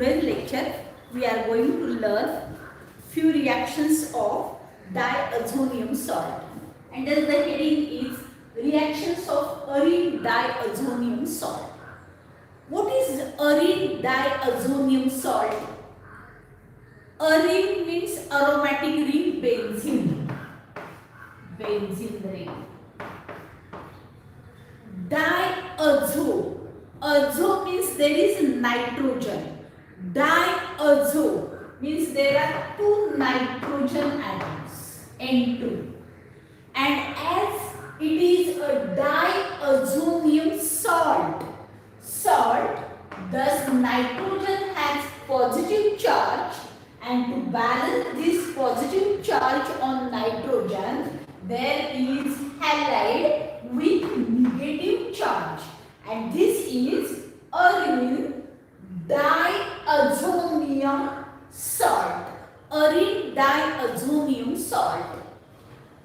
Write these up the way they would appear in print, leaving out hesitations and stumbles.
Today's lecture we are going to learn few reactions of diazonium salt, and as the heading is reactions of urine diazonium salt. What is urine diazonium salt? Urine means aromatic ring benzene. Benzene ring. Diazo. Azo means there is nitrogen. Diazo means there are two nitrogen atoms, N2. And as it is a diazonium salt, thus nitrogen has positive charge, and to balance this positive charge on nitrogen, there is halide with negative charge, and this is urine diazonium salt. Urine diazonium salt.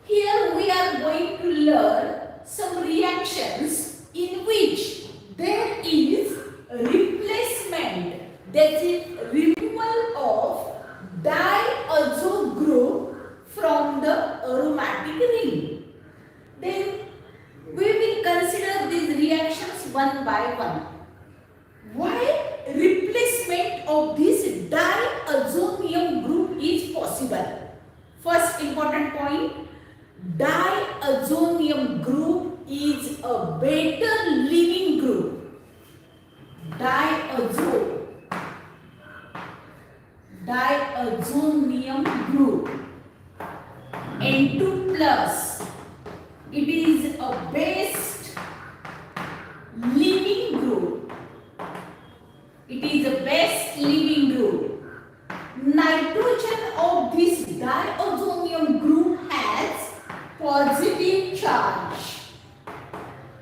Here we are going to learn some reactions in which there is replacement, that is removal of diazo group from the aromatic ring. Then we will consider these reactions one by one. Why replacement of this diazonium group is possible? First important point, diazonium group is a better leaving group. Diazonium group N2 plus, it is a best leaving group. It is a best leaving group. Nitrogen of this diazonium group has positive charge,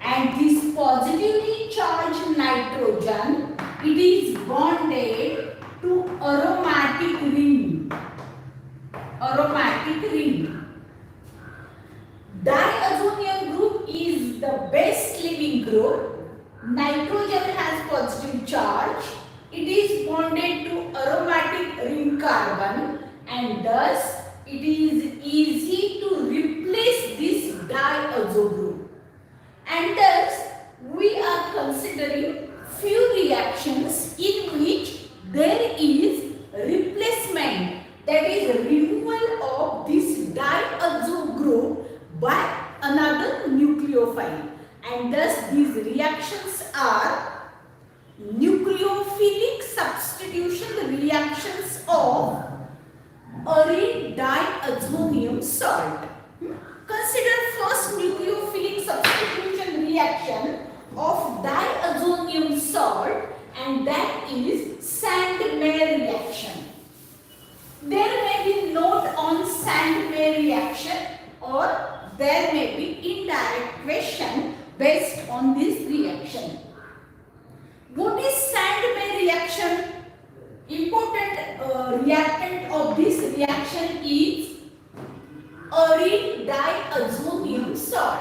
and this positively charged nitrogen, it is bonded to aromatic ring. Aromatic ring. Diazonium group is the best leaving group. Nitrogen has positive charge. It is bonded to aromatic ring carbon, and thus it is easy to replace this diazo group. And thus we are considering few reactions in which there is replacement, that is removal of this diazo group by another nucleophile, and thus these reactions are nucleophilic substitution reactions of urine diazonium salt. Consider first nucleophilic substitution reaction of diazonium salt, and that is Sandmeyer reaction. There may be note on Sandmeyer reaction, or there may be indirect question based on this reaction. What is Sandmeyer reaction? Important reactant of this reaction is urine diazonium salt.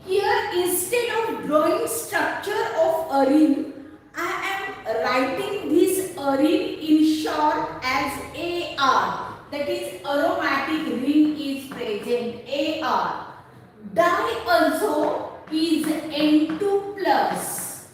Here, instead of drawing structure of urine, I am writing this urine in short as AR, that is aromatic ring is present, AR. Diazo is N2 plus,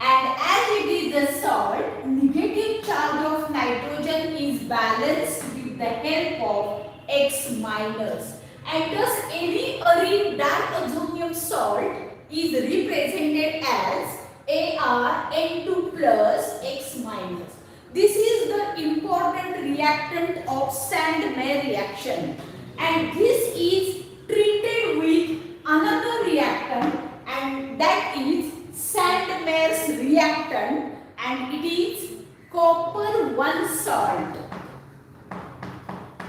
and as it is a salt, negative charge of nitrogen is balanced with the help of X minus, and thus any urine diazonium salt is represented as AR N2 plus X minus. This is the important reactant of Sandmeyer reaction, and this is treated with another reactant, and that is Sandmeyer's reactant, and it is copper 1 salt.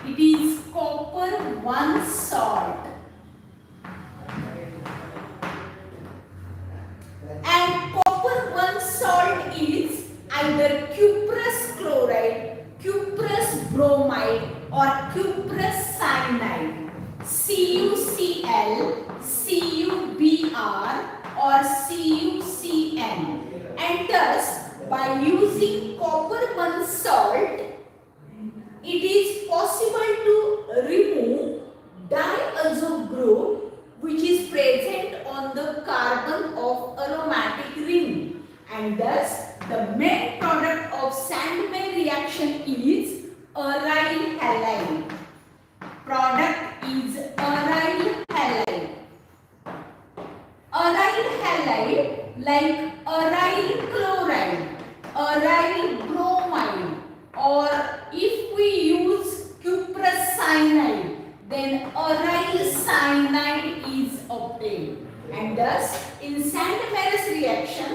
It is copper 1 salt. And copper 1 salt is either cuprous chloride, cuprous bromide, or cuprous cyanide. CuCl, CuBr, or CuCN. And thus by using copper 1 salt, it is possible to remove diazo group which is present on the carbon of aromatic ring, and thus the main product of Sandmeyer reaction is aryl halide. Product is aryl halide. Aryl halide like aryl chloride, aryl bromide, or if we use cuprous cyanide, then aryl cyanide is obtained. And thus, in Sandmeyer's reaction,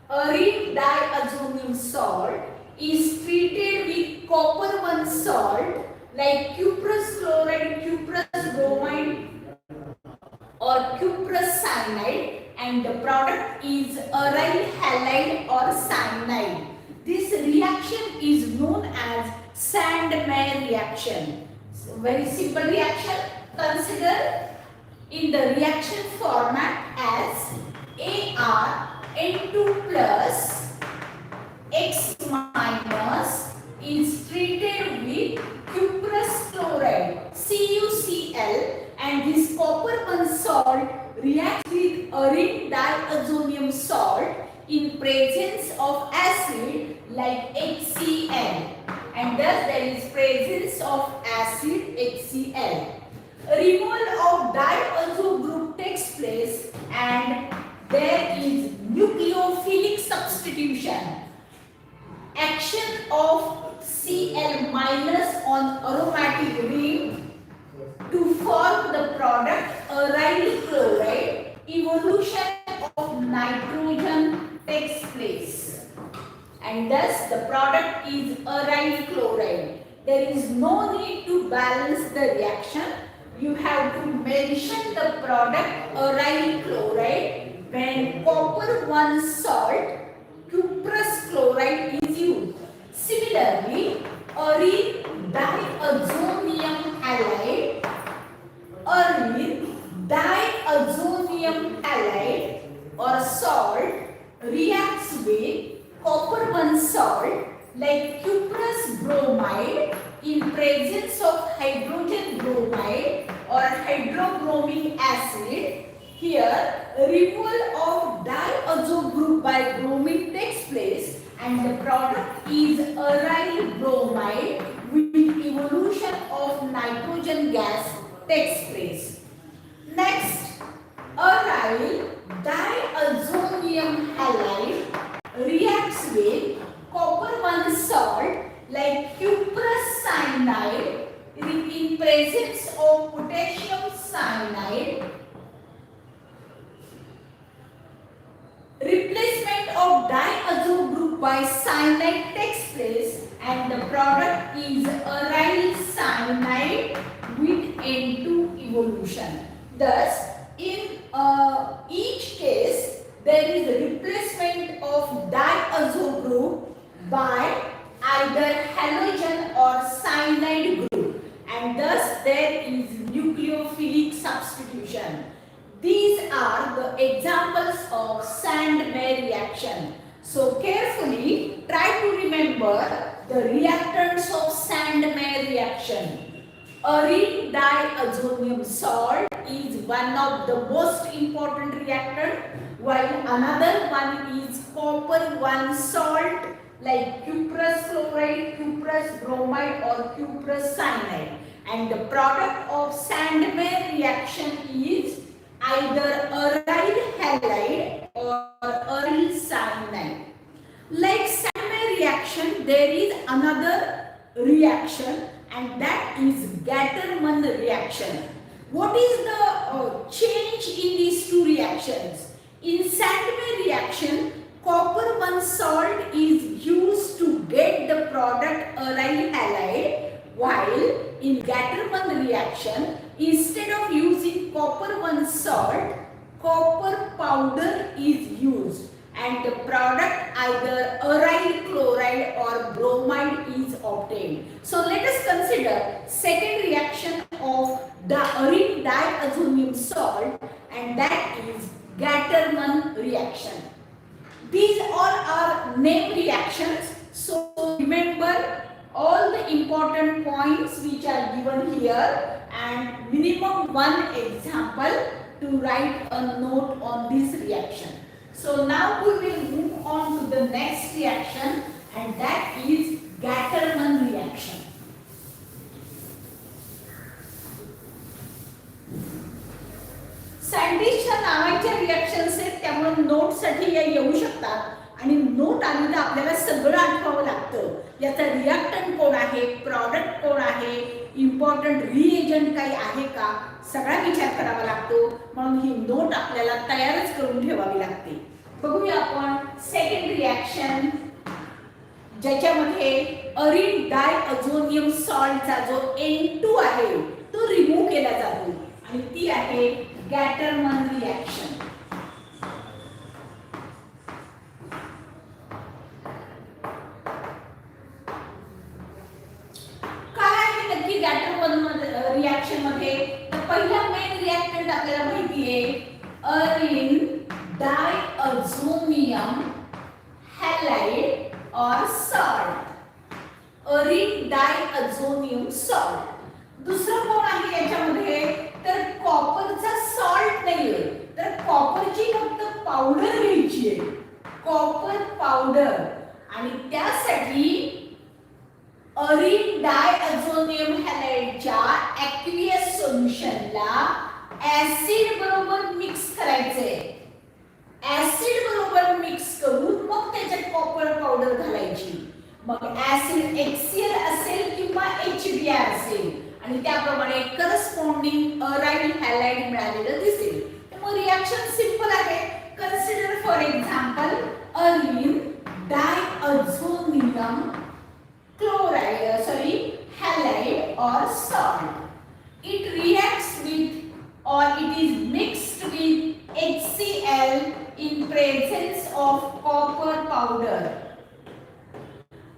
aryl diazonium salt is treated with copper 1 salt like cuprous chloride, cuprous bromide, or cuprous cyanide, and the product is aryl halide or cyanide. This reaction is known as Sandmeyer reaction. So, very simple reaction. Consider in the reaction format as Ar(N2 plus X minus) is treated with cuprous chloride CuCl, and this copper 1 salt reacts with aryl diazonium salt in presence of acid like HCl, and thus there is presence of acid HCl. Removal of diazo group takes place and there is nucleophilic substitution. Action of Cl minus on aromatic ring to form the product aryl chloride. Evolution of nitrogen takes place, and thus the product is aryl chloride. There is no need to balance the reaction. You have to mention the product aryl chloride when copper 1 salt cuprous chloride is used. Similarly, aryl diazonium halide, or salt reacts with copper 1 salt like cuprous bromide in presence of hydrogen bromide or hydrobromic acid. Here, removal of diazo group by bromine takes place and the product is aryl bromide with evolution of nitrogen gas takes place. Next, aryl diazonium halide reacts with copper 1 salt like cuprous cyanide in presence of potassium cyanide. Replacement of diazo group by cyanide takes place and the product is aryl cyanide with N2 evolution. Thus, in each case, there is a replacement of diazo group by either halogen or cyanide group, and thus there is nucleophilic substitution. These are the examples of Sandmeyer reaction. So carefully try to remember the reactants of Sandmeyer reaction. Aryl diazonium salt is one of the most important reactant, while another one is copper 1 salt like cuprous chloride, cuprous bromide or cuprous cyanide, and the product of Sandmeyer reaction is either aryl halide or aryl cyanide. Like Sandmeyer reaction, there is another reaction and that is Gattermann reaction. What is the change in these two reactions? In Sandmeyer reaction, copper 1 salt is used to get the product aryl halide, while in Gattermann reaction, instead of using copper 1 salt, copper powder is used and the product either aryl chloride or bromide is obtained. So let us consider second reaction of the aryl diazonium salt, and that is Gattermann reaction. These all are name reactions. So remember all the important points which are given here and minimum one example to write a note on this reaction. So now we will move on to the next reaction, and that is Gattermann reaction. सायंटिस्टच्या नावाच्या reactions आहेत, त्यामुळे note साठी या येऊ शकतात आणि note आली तर आपल्याला सगळं आठवावं लागतं. याचा रिॲक्टंट कोण आहे, प्रॉडक्ट कोण आहे, इम्पॉर्टंट रिएजंट काही आहे का, सगळा विचार करावा लागतो. म्हणून ही नोट आपल्याला तयारच करून ठेवावी लागते. बघूया आपण सेकंड रिॲक्शन, ज्याच्यामध्ये अरिन डायअझोनियम सॉल्टचा जो N2 आहे तो रिमूव्ह केला जातो आणि ती आहे गॅटरमन रिॲक्शन. काय आहे नक्की गॅटरमन रिॲक्शन मध्ये? तर पहिला मेन रिॲक्टंट आपल्याला माहिती आहे अरिन डायअझोनियम हॅलाइड और सॉल्ट. Arene diazonium salt. दुसरं कोण आहे याच्यामध्ये? तर कॉपरचा सॉल्ट नाहीये, तर कॉपरची फक्त पावडर घ्यायची आहे, कॉपर पावडर. आणि त्यासाठी अरिन डायअझोनियम हॅलाइडच्या ॲक्वियस सोल्युशनला ऍसिड बरोबर मिक्स करायचंय. ऍसिड बरोबर मिक्स करून मग त्याच्यात कॉपर पावडर घालायची. मग ऍसिड HCl असेल किंवा HBr असेल आणि त्याप्रमाणे करस्पॉन्डिंग अराइल हॅलाइड मिळालेलं दिसेल. मग रिॲक्शन सिंपल आहे. Consider for example arene diazonium halide or salt. It reacts with or it is mixed with HCl in presence of copper powder.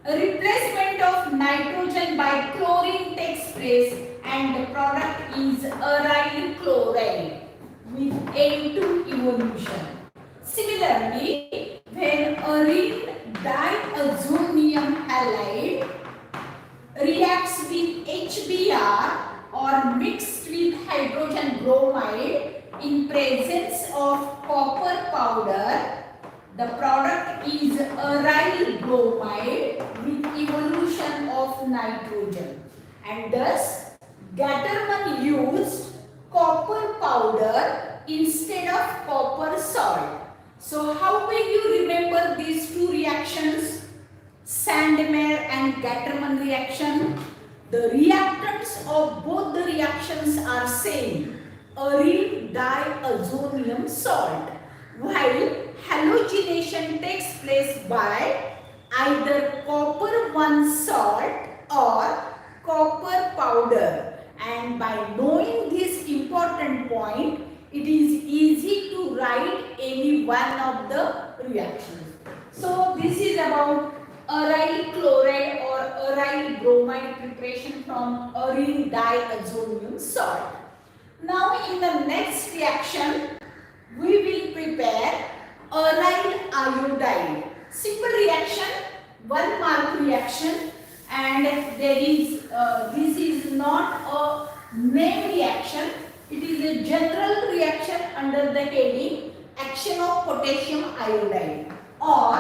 A replacement of nitrogen by chlorine takes place and the product is aryl chloride with N2 evolution. Similarly, when aryl diazonium halide reacts with HBr or mixed with hydrogen bromide in presence of copper powder, the product is aryl bromide with evolution of nitrogen. And thus, Gattermann used copper powder instead of copper salt. So how will you remember these two reactions? Sandmeyer and Gattermann reaction. The reactants of both the reactions are same, aryl diazonium salt, while halogenation takes place by either copper 1 salt or copper powder. And by knowing this important point, it is easy to write any one of the reactions. So this is about aryl chloride or aryl bromide preparation from aryl diazonium salt. Now in the next reaction, we will prepare aryl iodide. Simple reaction, 1 mark reaction, and there is this is not a name reaction. It is a general reaction under the heading action of potassium iodide or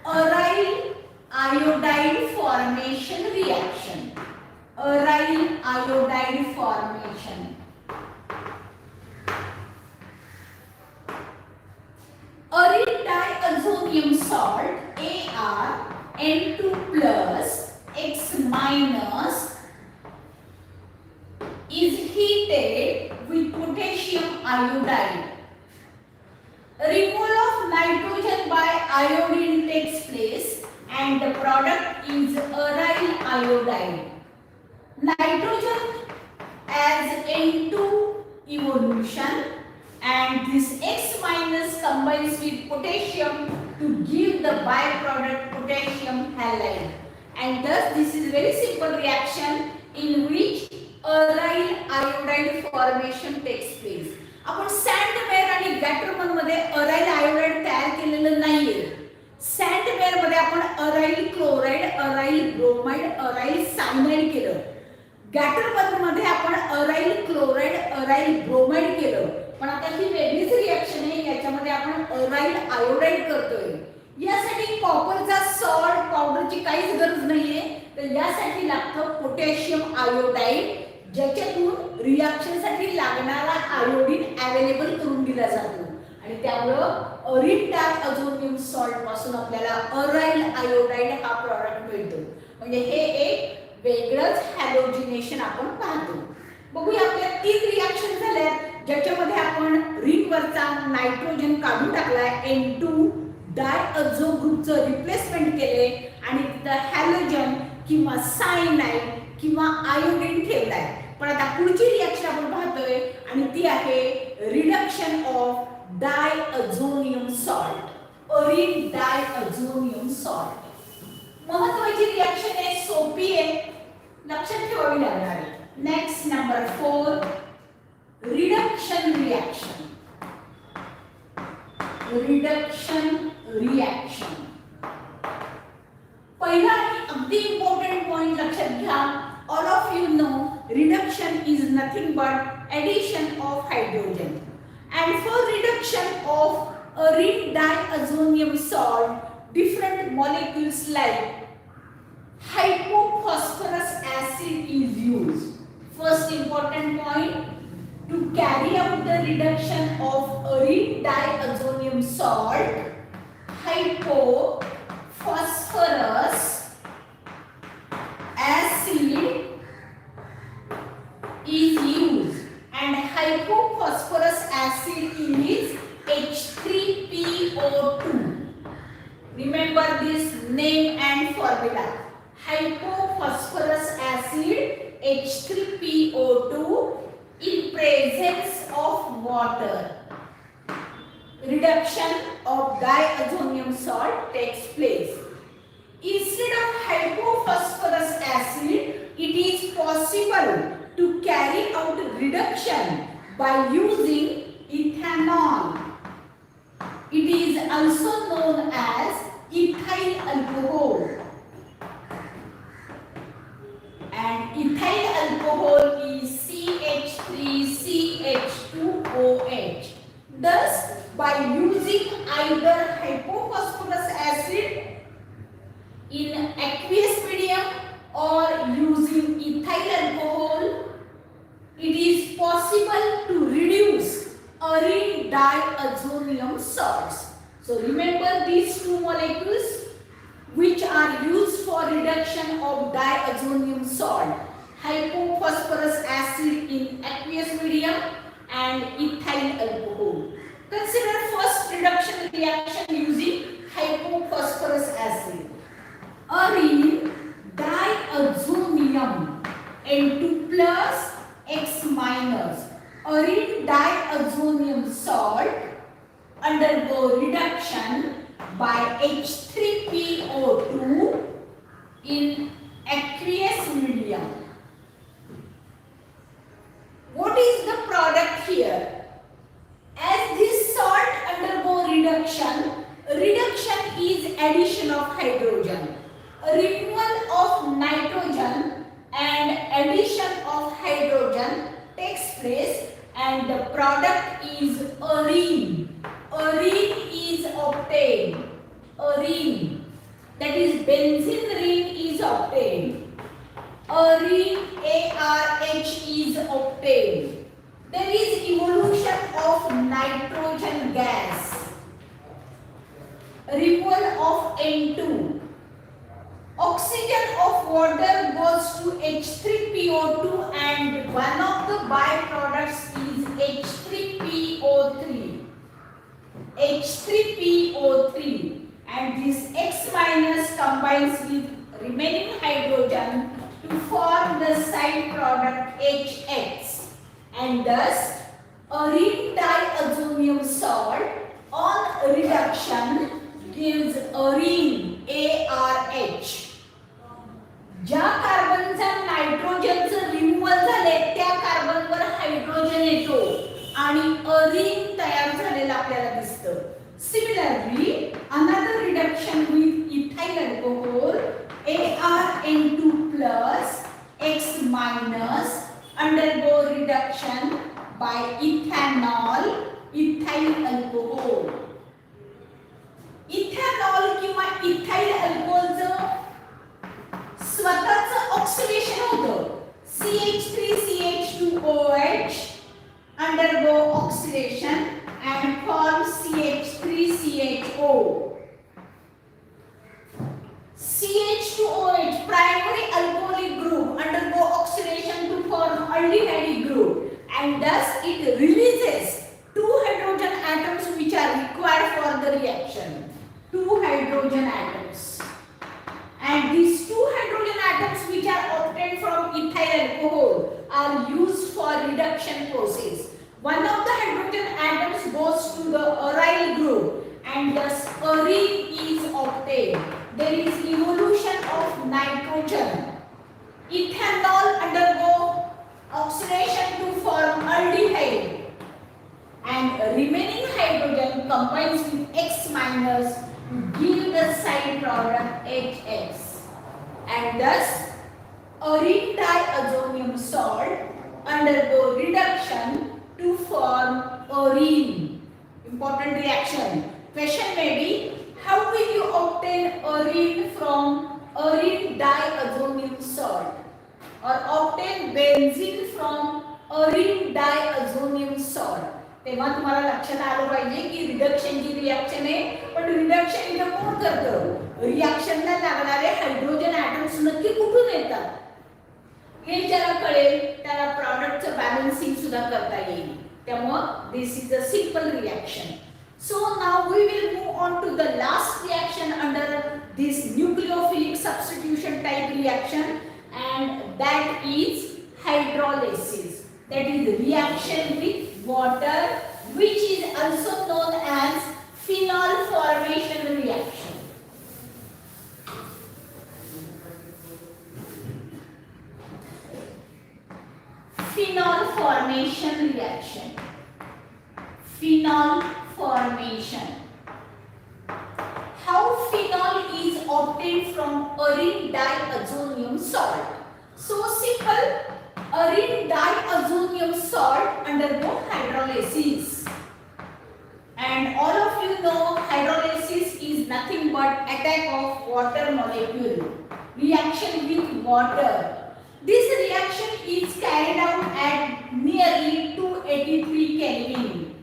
aryl iodide formation reaction. Aryl iodide formation. Aryl diazonium salt Ar N2 plus X minus is heated with potassium iodide. Removal of nitrogen by iodine takes place and the product is aryl iodide. Nitrogen as N2 evolution and this X minus combines with potassium to give the byproduct potassium halide. And thus this is very simple reaction in which aryl iodide formation takes place. आपण सँडमेअर आणि गॅटरमन मध्ये aryl iodide तयार केलेलं नाहीये. सँडमेअर मध्ये आपण aryl chloride, aryl bromide, aryl cyanide केलं. गॅटरमन मध्ये आपण अराइल क्लोराइड, अराइल ब्रोमाइड केलं. पण आता ही वेगळीच रिएक्शन आहे. याच्यामध्ये आपण अराइल आयोडाइड करतोय. यासाठी कॉपरचा सॉल्ट पावडरची काहीच गरज नाहीये. तर यासाठी लागतं पोटॅशियम आयोडाइड, ज्याच्यातून रिएक्शन साठी लागणारा आयोडीन अवेलेबल करून दिला जातो. आणि त्यामुळं अरिन डायअझोनियम सॉल्ट पासून आपल्याला अराइल आयोडाइड हा प्रॉडक्ट मिळतो. म्हणजे हे एक वेगळंच हॅलोजिनेशन आपण पाहतो. बघूया आपल्या 3 रिएक्शन झाल्या ज्याच्यामध्ये आपण रिंगवरचा नायट्रोजन काढून टाकलाय, N2 डायअझो ग्रुपचं रिप्लेसमेंट केले आणि तिथं हॅलोजन किंवा सायनाइड किंवा आयोडीन ठेवलाय. पण आता पुढची रिएक्शन आपण पाहतोय आणि ती आहे reduction of diazonium salt, arene diazonium salt. महत्त्वाची रिएक्शन आहे, सोपी आहे, लक्षात ठेवावी लागणार आहे. Next number 4, reduction reaction. Reduction reaction पहिला आणि अगदी इम्पॉर्टंट पॉइंट लक्षात घ्या. All of you know reduction is nothing but addition of hydrogen, and for reduction of arine diazonium salt different molecules like hypophosphorus acid is used. First important point, to carry out the reduction of arine diazonium salt, hypophosphorus acid is used, and hypophosphorus acid is H3PO2. Remember this name and formula. Hypophosphorus acid H3PO2 in presence of water. Reduction of diazonium salt takes place. Instead of hypophosphorus acid, it is possible to carry out reduction by using ethanol. It is also known as ethyl alcohol. And ethyl alcohol is CH3CH2OH. Thus, by using either hypophosphorus acid in aqueous medium or using ethyl alcohol, it is possible to reduce arine diazonium salts. So remember these two molecules which are used for reduction of diazonium salt: hypophosphorus acid in aqueous medium and ethyl alcohol. Consider first reduction reaction using hypophosphorus acid. Arine diazonium N2 plus X minus arine diazonium salt undergo reduction by H3PO2 in aqueous medium. What is the product here? As this salt undergo reduction, reduction is addition of hydrogen. Removal of nitrogen and addition of hydrogen takes place, and the product is arine. Arine is obtained. Arine, that is benzene ring, is obtained. Arine ARH is obtained. There is evolution of nitrogen gas. Removal of N2. Oxygen of water goes to H3PO2 and one of the byproducts is H3PO3. H3PO3, and this X minus combines with remaining hydrogen to form the side product HX, and thus arine diazonium salt on reduction gives arine ARH. ज्या कार्बनचा नायट्रोजनचं removal झाले त्या कार्बनवर hydrogen येतो आणि Ar(N2) plus X minus undergo reduction by ethanol, ethyl alcohol. Ethanol किंवा ethyl अल्कोहोलचं स्वतःचं oxidation होतं. CH3CH2OH undergo oxidation and form CH3CHO. CH2OH primary alcoholic group undergo oxidation to form aldehyde group, and thus it releases two hydrogen atoms which are required for the reaction. Two hydrogen atoms, and these two hydrogen atoms which are obtained from ethyl alcohol are used for reduction process. One of the hydrogen atoms goes to the aryl group, and thus urine is obtained. There is evolution of nitrogen. Ethanol undergo oxidation to form aldehyde, and remaining hydrogen combines with X minus to give the side product HX, and thus urine diazonium salt undergo reduction to form urine. Important reaction. Question may be, how will you obtain urine from urine diazonium salt, or obtain benzene from urine diazonium salt? तेव्हा तुम्हाला लक्षात आलं पाहिजे की रिडक्शनची reaction आहे, पण reduction इथं कोण करतं? रिएक्शनला लागणारे हायड्रोजन ॲटम्स नक्की कुठून येतात हे ज्याला कळेल त्याला प्रॉडक्टचं बॅलन्सिंग सुद्धा करता येईल. त्यामुळे this is a simple reaction. So now we will move on to the last reaction under this nucleophilic substitution type reaction, and that is hydrolysis. That is reaction with water, which is also known as phenol formation reaction. Phenol formation reaction. Phenol formation. How phenol is obtained from urine diazonium salt? So simple. Urine diazonium salt undergo hydrolysis, and all of you know hydrolysis is nothing but attack of water molecule, reaction with water. This reaction is carried out at nearly 283 Kelvin.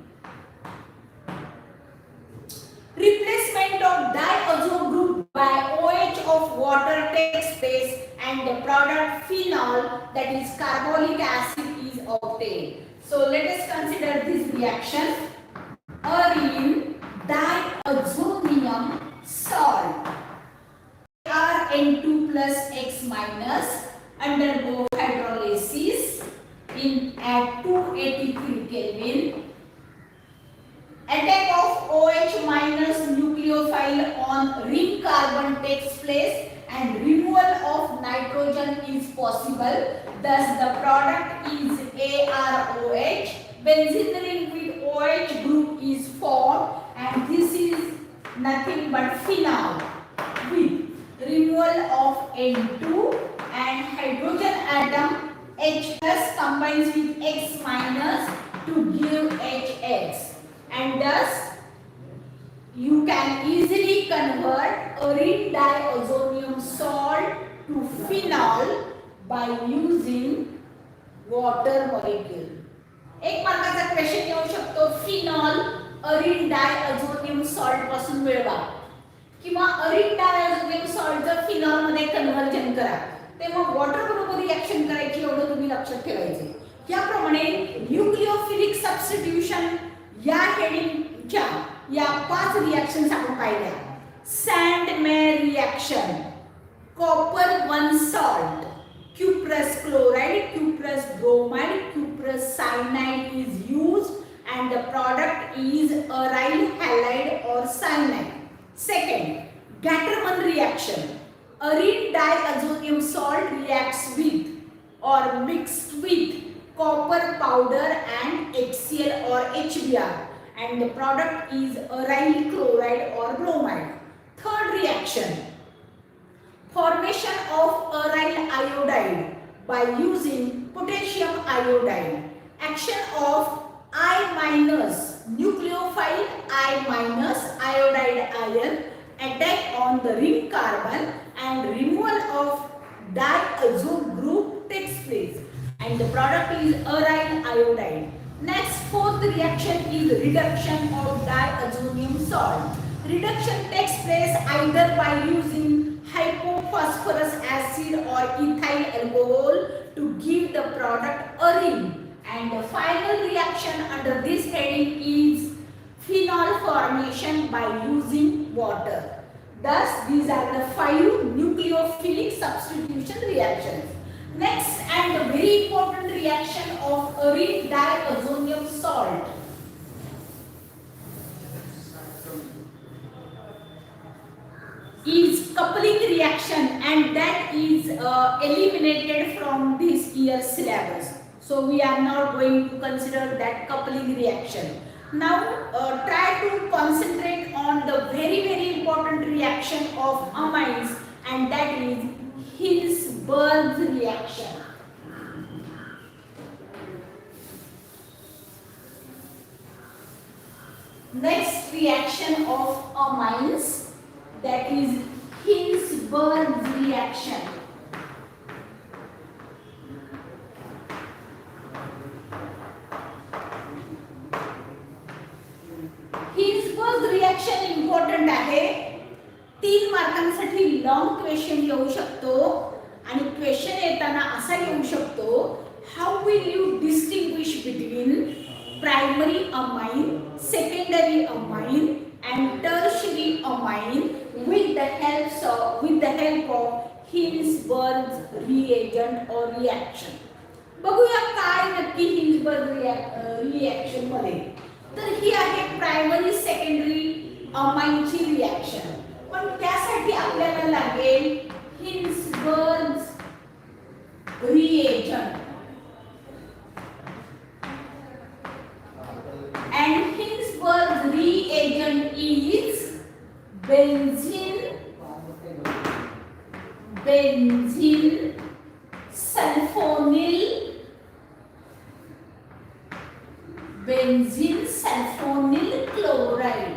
Replacement of diazo group by OH of water takes place, and the product phenol, that is carbolic acid, is obtained. So let us consider this reaction. Urine diazonium salt Ar(N2) plus X minus undergo hydrolysis at 283 Kelvin. Attack of OH minus nucleophile on ring carbon takes place, and removal of nitrogen is possible. Thus the product is AROH. Benzene ring with OH group is formed, and this is nothing but phenol with removal of N2, and hydrogen atom H plus combines with X minus to give HX, and thus you can easily convert urine diazonium salt to phenol by using water molecule. एक मार्काचा question येऊ शकतो, phenol अरिन diazonium salt पासून मिळवा, किंवा अरिन डायअझोनियम सॉल्टचं phenol मध्ये conversion करा. तेव्हा water बरोबर रिएक्शन करायची, एवढं तुम्ही लक्षात ठेवायचे. याप्रमाणे न्यूक्लिओफिलिक सबस्टिट्यूशन या हेडिंगच्या या 5 रिएक्शन्स आपण पाहिल्या. Sandmeyer reaction, copper 1 salt, cuprous chloride, cuprous bromide, cuprous cyanide is used, and the product is aryl halide or cyanide. Second, Gattermann reaction. Urine diazonium salt reacts with or mixed with copper powder and HCl or HBr, and the product is aryl chloride or bromide. Third reaction, formation by using potassium iodide. Action of I- nucleophile I- iodide ion attack on the ring carbon and removal of diazo group takes place, and the product is aryl iodide. Next, fourth reaction is reduction of diazonium salt. Reduction takes place either by using hypophosphorus acid or ethyl alcohol to give the product urine. And the final reaction under this heading is phenol formation by using water. Thus, these are the 5 nucleophilic substitution reactions. Next, and the very important reaction of urine diazonium salt is coupling reaction, and that is eliminated from this year's syllabus. So we are not going to consider that coupling reaction. Now try to concentrate on the very important reaction of amines, and that is Hilsberg's reaction. Next reaction of amines, that is Hilsberg's reaction. Hilsberg reaction important आहे. 3 मार्कांसाठी long question येऊ शकतो, आणि question येताना असा येऊ शकतो, how will you distinguish between primary amine, secondary amine and tertiary amine with the help of Hilsberg's reagent or reaction. बघूया काय नक्की हिल्सबर्ग रिएक्शन मध्ये. तर ही आहे प्रायमरी सेकंडरी अमाइनची रिएक्शन, पण त्यासाठी आपल्याला लागेल हिल्सबर्ग's reagent. And Hilsberg's reagent is benzene sulfonyl chloride.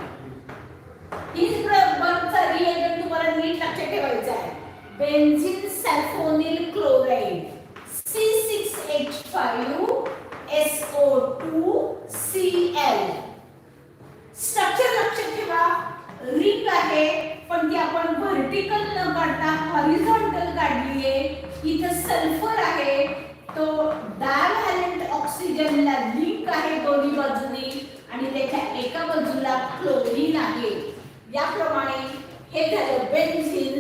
हिल्सबर्गचा रिएजंट तुम्हाला नीट लक्षात ठेवायचा आहे. Benzene sulphonyl chloride C6H5SO2Cl. Structure लक्षात ठेवा. रिंग आहे, पण ती आपण व्हर्टिकल न काढता हॉरिझॉन्टल काढली आहे. इथे सल्फर आहे, तो डायव्हॅलेंट ऑक्सिजनला लिंक आहे दोन्ही बाजूनी, आणि त्याच्या एका बाजूला क्लोरीन आहे. याप्रमाणे हे झालं बेन्झीन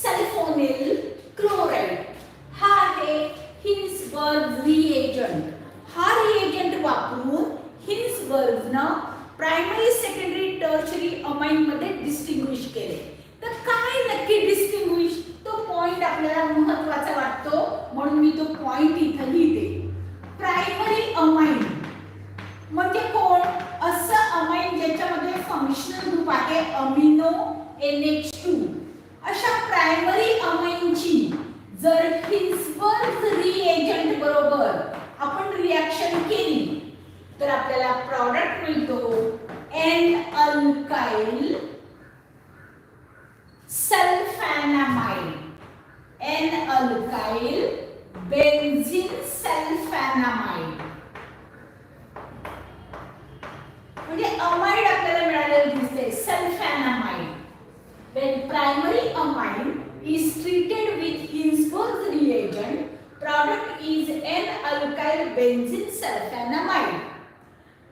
सल्फोनिल क्लोराइड. हा आहे हिल्सबर्ग रिएजंट. हा रिएजंट वापरून हिल्सबर्गनं प्रायमरी, सेकंडरी, टर्शरी अमाइन मध्ये डिस्टिंग्विश केले. तर काय नक्की डिस्टिंग्विश, तो पॉइंट आपल्याला महत्त्वाचा वाटतो, म्हणून मी तो पॉइंट इथे लिहिते. प्रायमरी अमाइन म्हणजे कोण? असं अमाइन ज्याच्यामध्ये फंक्शनल ग्रुप आहे अमिनो NH2. अशा प्रायमरी अमाइनची जर हिल्सबर्ग रिएजंट बरोबर आपण रिएक्शन केली तर आपल्याला प्रॉडक्ट मिळतो N-अल्काइल सल्फॅनामाइड. N-अल्काइल बेन्झीन सल्फॅनामाइड. म्हणजे अमाइड आपल्याला मिळालेलं दिसते सल्फॅनामाइड. When primary amine is treated with Hilsberg's reagent, product is N-alkyl benzene sulfonamide.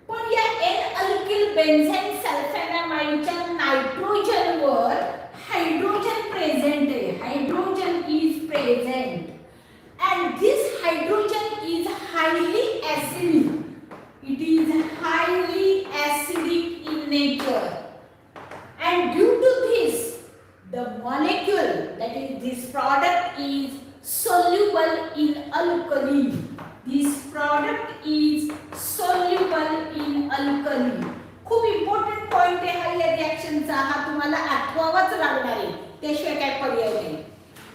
पण या N-alkyl benzene sulfonamideच्या नायट्रोजनवर हायड्रोजन प्रेझेंट आहे. Hydrogen is present, and this hydrogen is highly acidic. It is highly acidic in nature, and due to this the molecule, that is this product, is soluble in alkali. This product is soluble in alkali. खूप important point आहे हा या रिएक्शनचा. हा तुम्हाला आठवावाच लागणार आहे, त्याशिवाय काय पर्याय नाही.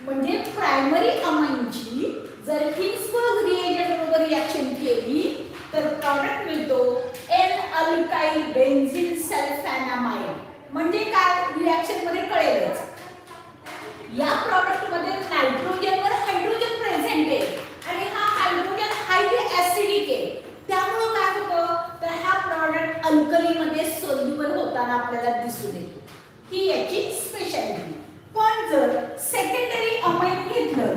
म्हणजे प्रायमरी अमाइनची जर हिल्सबर्ग रिएजंट बरोबर रिएक्शन केली तर प्रॉडक्ट मिळतो एन अल्काइल बेन्झीन सल्फॅनामाइड। म्हणजे काय रिएक्शन मध्ये कळेलच, या प्रॉडक्ट मध्ये नायट्रोजनवर हायड्रोजन प्रेझेंट आहे आणि हा हायड्रोजन हायली ऍसिडिक आहे, त्यामुळे काय होतं तर हा प्रॉडक्ट अल्कली मध्ये सोल्युबल होताना आपल्याला दिसून येतो, ही याची स्पेशालिटी। पण जर सेकंडरी अमाइन घेतलं,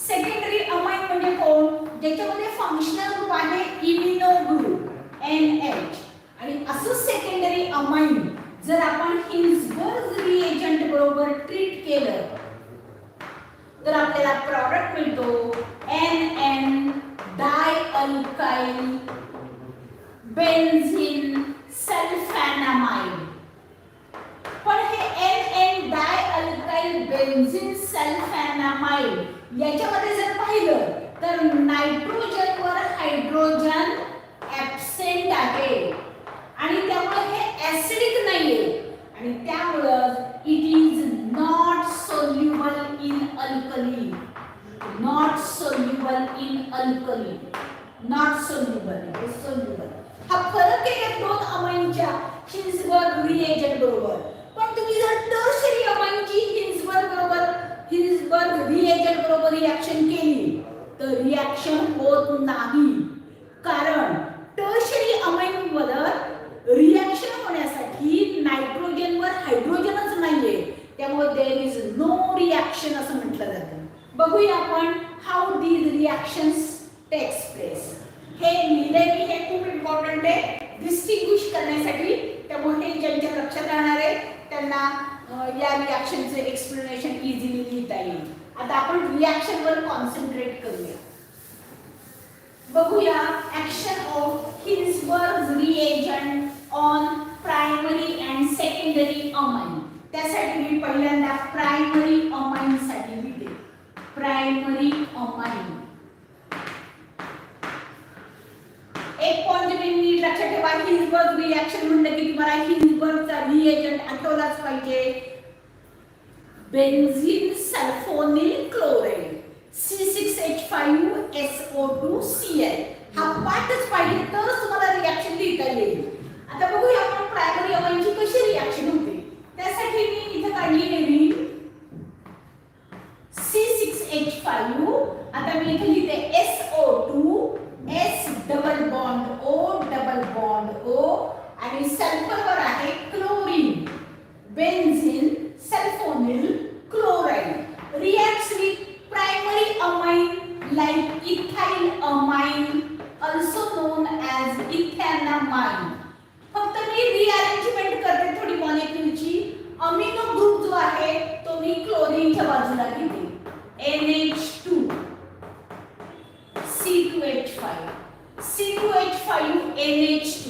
सेकंडरी अमाइन म्हणजे कोण, ज्याच्यामध्ये फंक्शनल ग्रुप आहे इमिनो ग्रुप NH, आणि असं सेकंडरी अमाइन जर आपण हिल्सबर्ग रिएजंट बरोबर ट्रीट केलं तर आपल्याला प्रॉडक्ट मिळतो NN डायअल्काइल बेन्झीन सल्फॅनामाइड। पण हे NN डायअल्काइल बेन्झीन सल्फॅनामाइड याच्यामध्ये जर पाहिलं तर नायट्रोजनवर हायड्रोजन ऍब्सेंट आहे आणि त्यामुळे हे ऍसिडिक नाहीये आणि त्यामुळे it is not soluble in alkali, not soluble in alkali, not soluble, soluble. हा फरक आहे या दोन अमाइनच्या हिल्सबर्ग रिएजंट बरोबर। पण तुम्ही जर टर्शरी अमाइनची हिल्सबर्ग रिएजंट बरोबर रिएक्शन केली तर रिएक्शन होत नाही, कारण टर्शरी अमाइन वर रिएक्शन होण्यासाठी नायट्रोजनवर हायड्रोजनच नाहीये, त्यामुळे देयर इज नो रिएक्शन असं म्हटलं जातं। बघूया आपण हाऊ दीज रिएक्शन्स टेक्स प्लेस। हे लिहिलंय मी, हे खूप इम्पॉर्टंट आहे डिस्टिंग्विश करण्यासाठी, त्यामुळे हे ज्यांच्या लक्षात राहणार आहे त्यांना या रिएक्शनचे एक्सप्लेनेशन इझिली लिहिता येईल। आता आपण रिएक्शन वर कॉन्सन्ट्रेट करूया, बघूया action of Hilsberg reagent on primary and secondary amine. त्यासाठी मी पहिल्यांदा प्रायमरी अमाइन साठी लिहिते, प्रायमरी अमाइन। एक पॉइंट तुम्ही नीट लक्षात ठेवा, हिल्सबर्ग रिएक्शन म्हणलं की तुम्हाला हिल्सबर्गचा रिएजंट आठवलाच पाहिजे, बेन्झीन सल्फोनिल क्लोराइड C6H5SO2Cl, हा पाठच पाहिजे तर तुम्हाला रिएक्शन लिहिता येईल। आता बघूया आपण प्रायमरी अमाइनची कशी रिएक्शन होते, त्यासाठी मी इथे काढली रिंग C6H5, आता मी इथे लिहिते SO2 S double bond O double bond O आणि सल्फरवर आहे chlorine, benzene sulphonyl chloride reacts with primary amine like ethyl amine also known as ethanamine। फक्त मी रीअरेंजमेंट करते थोडी मॉलिक्यूलची, अमिनो ग्रुप जो आहे तो मी क्लोरीनच्या बाजूला घेते NH2 C2H5 C2H5 NH2।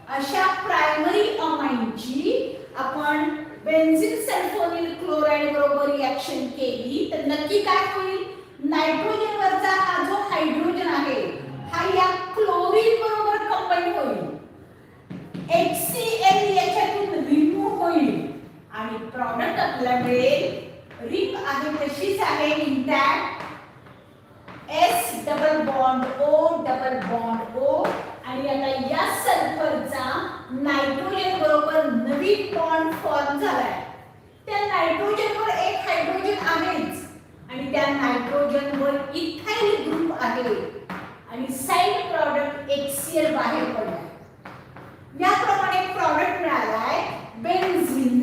अशा प्रायमरी अमाइनची आपण बेन्झीन सल्फोनिल क्लोराइड बरोबर रिएक्शन केली तर नक्की काय होईल, नायट्रोजन वरचा हा जो हायड्रोजन आहे हा या क्लोरीन बरोबर कंबाईन होईल, HCl याच्यातून रिमूव्ह होईल आणि प्रॉडक्ट आपल्याला मिळेल, रिंग आहे तशीच आहे intact, S double bond O double bond O आणि आता या सल्फरचा नायट्रोजन बरोबर नवीन बॉन्ड फॉर्म झालाय, त्या नायट्रोजनवर एक हायड्रोजन आहेच आणि त्या नायट्रोजनवर इथाइल ग्रुप आहे आणि साइड प्रॉडक्ट HCl बाहेर पडलाय। याप्रमाणे प्रॉडक्ट मिळालाय बेन्झीन,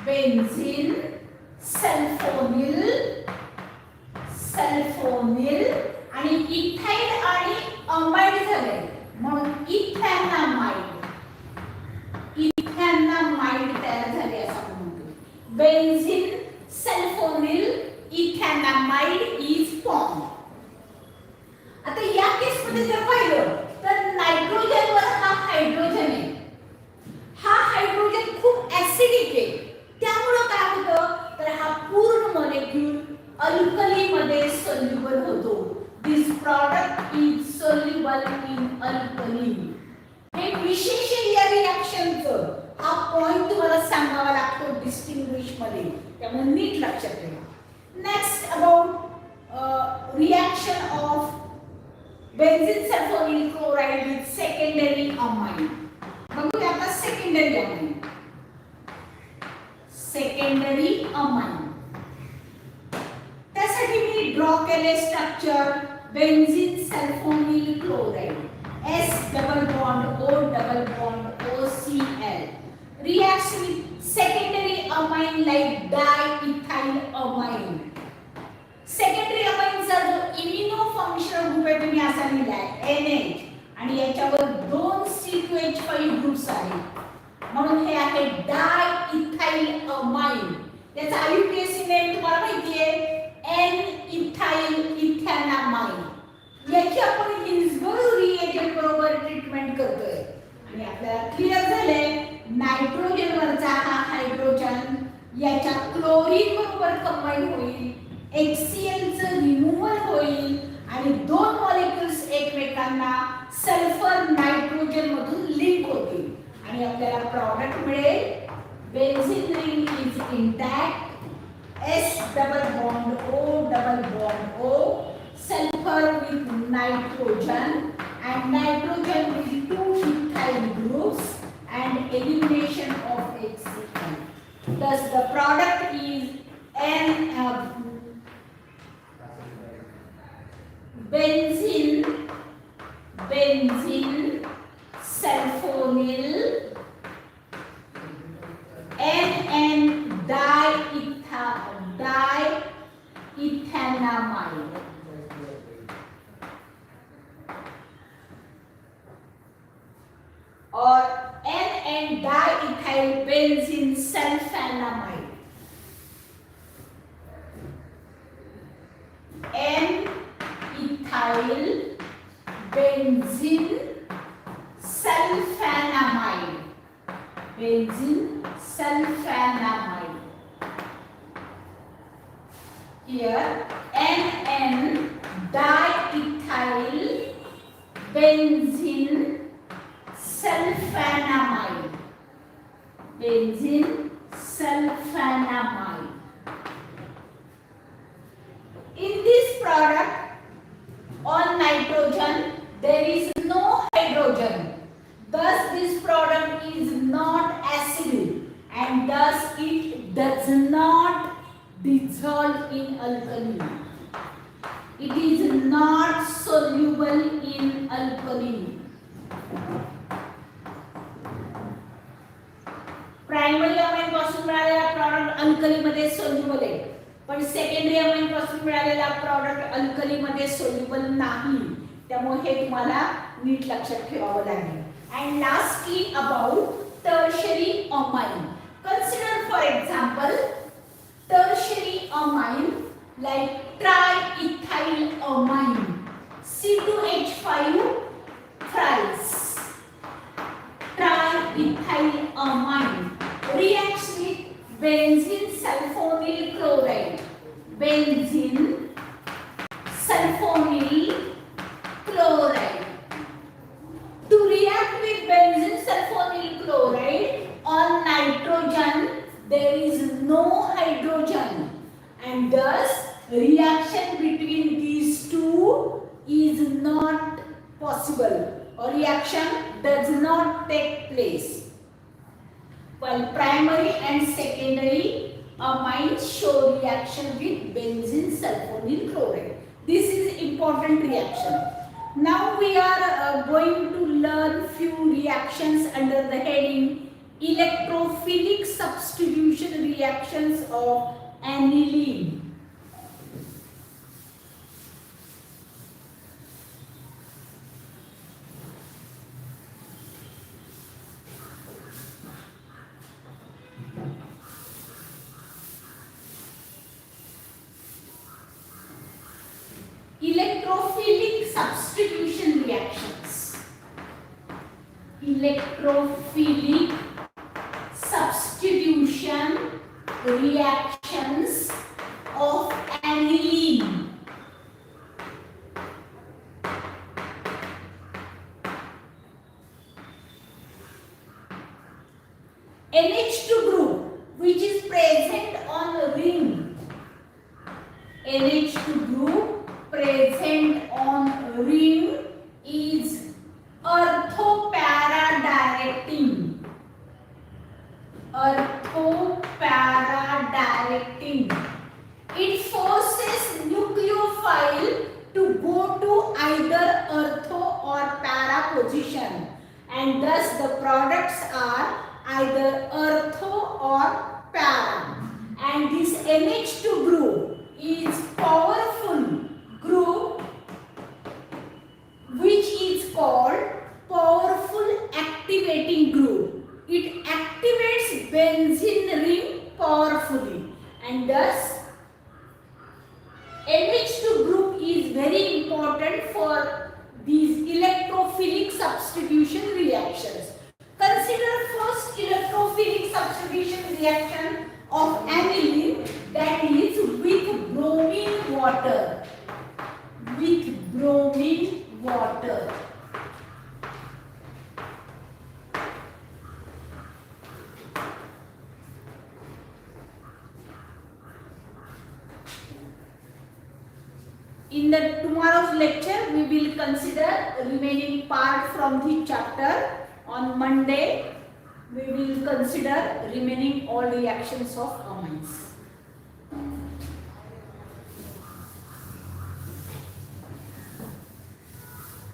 बेन्झीन सल्फोनिल, सल्फोनिल आणि इथाइल आणि अमाइड झाले म्हणून इथॅनामाइड, इथॅनामाइड तयार झाले असं आपण म्हणतो, बेन्झीन सल्फोनिल इथॅनामाइड इज फॉर्म। आता या केस मध्ये जर पाहिलं तर नायट्रोजनवर हा हायड्रोजन आहे, हा हायड्रोजन खूप ऍसिडिक आहे, त्यामुळे काय होतं तर हा पूर्ण मॉलिक्यूल अल्कली मध्ये सोल्युबल होतो, this product is soluble in alkali. हे विशेष या रिएक्शनचं हा पॉइंट तुम्हाला सांगावा लागतो डिस्टिंग्विश मध्ये, त्यामुळे नीट लक्षात ठेवा। Next about reaction of benzene sulfonyl chloride with secondary amine. बघूया आता secondary amine. Secondary amine. त्यासाठी मी ड्रॉ केले structure benzene sulfonyl chloride. S double bond O double bond OCl. Reacts with secondary amine like diethyl amine. Secondary amine चा जो immuno functional group आहे तुम्ही असा लिहिलाय NH आणि याच्यावर दोन C2H5 ग्रुप्स आहेत. म्हणून हे आहे डायइथाइल अमाइन. त्याचा IUPAC नेम तुम्हाला माहिती आहे N-ethyl इथॅनामाइन. याची आपण हिल्सबर्ग रिएजंट बरोबर ट्रीटमेंट करतोय आणि आपल्याला क्लिअर झाले नायट्रोजन वरचा हा हायड्रोजन याच्या क्लोरीन बरोबर कंबाईन होईल, HCl चं रिमूव्हल होईल आणि दोन मॉलिक्युल्स एकमेकांना सल्फर नायट्रोजन मधून लिंक होतील आणि आपल्याला प्रॉडक्ट मिळेल benzene ring is intact, S double bond O double bond O, sulfur with nitrogen and nitrogen with two ethyl groups and elimination of HCl. Thus the product is benzene sulfonyl N diethanamide. Or N diethyl benzene sulfonamide. N-ethyl benzene sulfonamide. Benzene sulfonamide. Here N diethyl benzene sulfonamide. Benzene sulfonamide. In this product on nitrogen there is no hydrogen. Thus this product is not acidic and thus it does not dissolve in alkali. It is not soluble in alkali. Primary amine पासून मिळालेला product alkali मध्ये soluble आहे पण secondary amine पासून मिळालेला product alkali मध्ये soluble नाही. त्यामुळे हे तुम्हाला नीट लक्षात ठेवावं लागेल. And lastly about tertiary amine. Consider for example tertiary amine like triethyl amine, C2H5 thrice. Triethyl amine reacts with benzene sulfonyl chloride. Benzene sulfonyl chloride. To react with benzene sulfonyl chloride on nitrogen there is no hydrogen and thus reaction between these two is not possible or reaction does not take place. While primary and secondary amines show reaction with benzene sulfonyl chloride. This is important reaction. Now we are going to learn few reactions under the heading electrophilic substitution reactions of aniline. Electrophilic substitution reactions. Electrophilic substitution reactions of aniline. NH2 group which is present on the ring. NH2 group present on ring is ortho-para-directing. Ortho-para-directing. It forces nucleophile to go to either ortho or para position, and thus the products are either ortho or para. And this NH2 group is powerful group which is called powerful activating group. It activates benzene ring powerfully, and thus NH2 group is very important for these electrophilic substitution reactions. Consider first electrophilic substitution reaction of aniline, that is with bromine water. With bromine water. In the tomorrow's lecture, we will consider remaining part from the chapter. On Monday, we will consider remaining all reactions of amines.